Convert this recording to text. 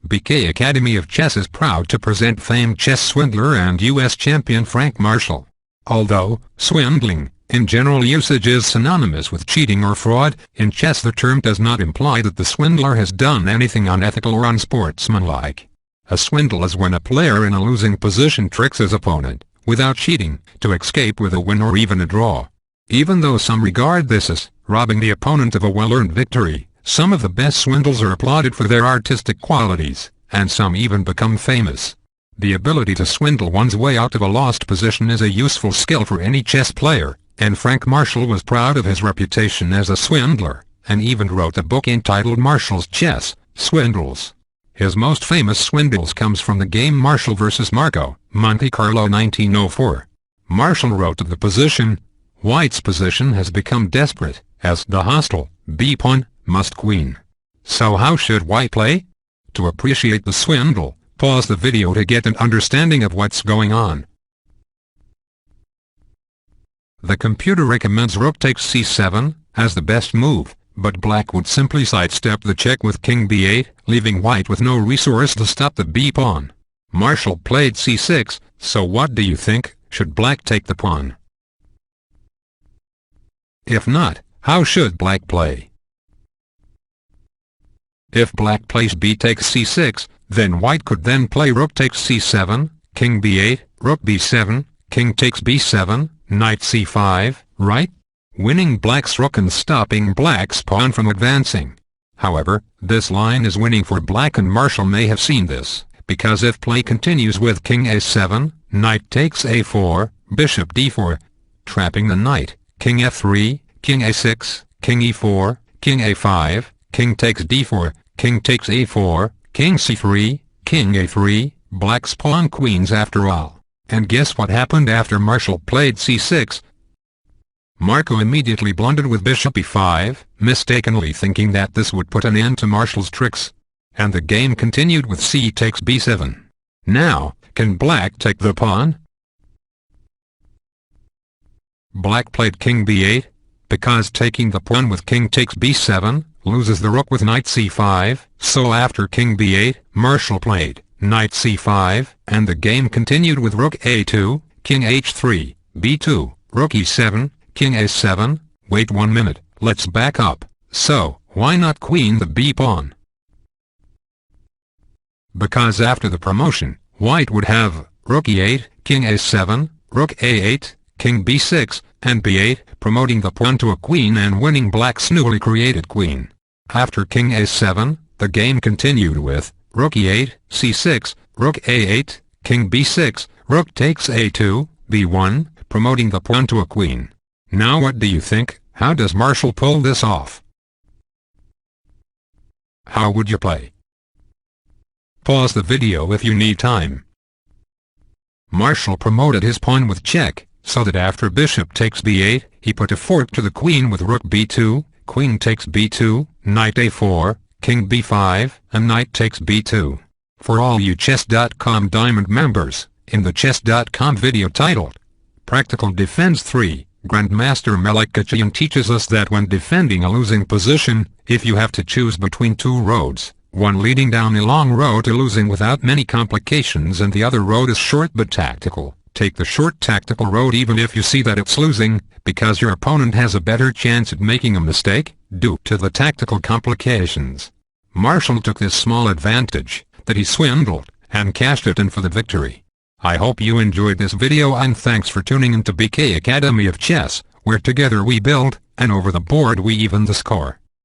BK Academy of Chess is proud to present famed chess swindler and U.S. champion Frank Marshall. Although swindling, in general usage, is synonymous with cheating or fraud, in chess the term does not imply that the swindler has done anything unethical or unsportsmanlike. A swindle is when a player in a losing position tricks his opponent, without cheating, to escape with a win or even a draw. Even though some regard this as robbing the opponent of a well-earned victory, some of the best swindles are applauded for their artistic qualities, and some even become famous. The ability to swindle one's way out of a lost position is a useful skill for any chess player, and Frank Marshall was proud of his reputation as a swindler, and even wrote a book entitled Marshall's Chess, Swindles. His most famous swindles comes from the game Marshall vs. Marco, Monte Carlo 1904. Marshall wrote of the position, "White's position has become desperate, as the hostile b-pawn must queen. So how should White play?" To appreciate the swindle, pause the video to get an understanding of what's going on. The computer recommends rook takes c7 as the best move, but black would simply sidestep the check with king b8, leaving white with no resource to stop the b-pawn. Marshall played c6, so what do you think? Should black take the pawn? If not, how should black play? If black plays b takes c6, then white could then play rook takes c7, king b8, rook b7, king takes b7, knight c5, right? Winning black's rook and stopping black's pawn from advancing. However, this line is winning for black, and Marshall may have seen this, because if play continues with king a7, knight takes a4, bishop d4, trapping the knight, king f3, king a6, king e4, king a5, king takes d4, king takes a4, king c3, king a3, black's pawn queens after all. And guess what happened after Marshall played c6? Marco immediately blundered with bishop e5, mistakenly thinking that this would put an end to Marshall's tricks. And the game continued with c takes b7. Now, can black take the pawn? Black played king b8, because taking the pawn with king takes b7 loses the rook with knight c5, so after king b8, Marshall played knight c5, and the game continued with rook a2, king h3, b2, rook e7, king a7, wait 1 minute, let's back up, so, why not queen the b-pawn? Because after the promotion, white would have rook e8, king a7, rook a8, king b6, and b8, promoting the pawn to a queen and winning black's newly created queen. After king a7, the game continued with rook e8, c6, rook a8, king b6, rook takes a2, b1, promoting the pawn to a queen. Now what do you think? How does Marshall pull this off? How would you play? Pause the video if you need time. Marshall promoted his pawn with check, so that after bishop takes b8, he put a fork to the queen with rook b2, queen takes b2, knight a4, king b5, and knight takes b2. For all you Chess.com Diamond members, in the Chess.com video titled Practical Defense 3, Grandmaster Tactician teaches us that when defending a losing position, if you have to choose between two roads, one leading down a long road to losing without many complications and the other road is short but tactical, take the short tactical road even if you see that it's losing, because your opponent has a better chance at making a mistake, due to the tactical complications. Marshall took this small advantage, that he swindled, and cashed it in for the victory. I hope you enjoyed this video, and thanks for tuning in to BK Academy of Chess, where together we build, and over the board we even the score.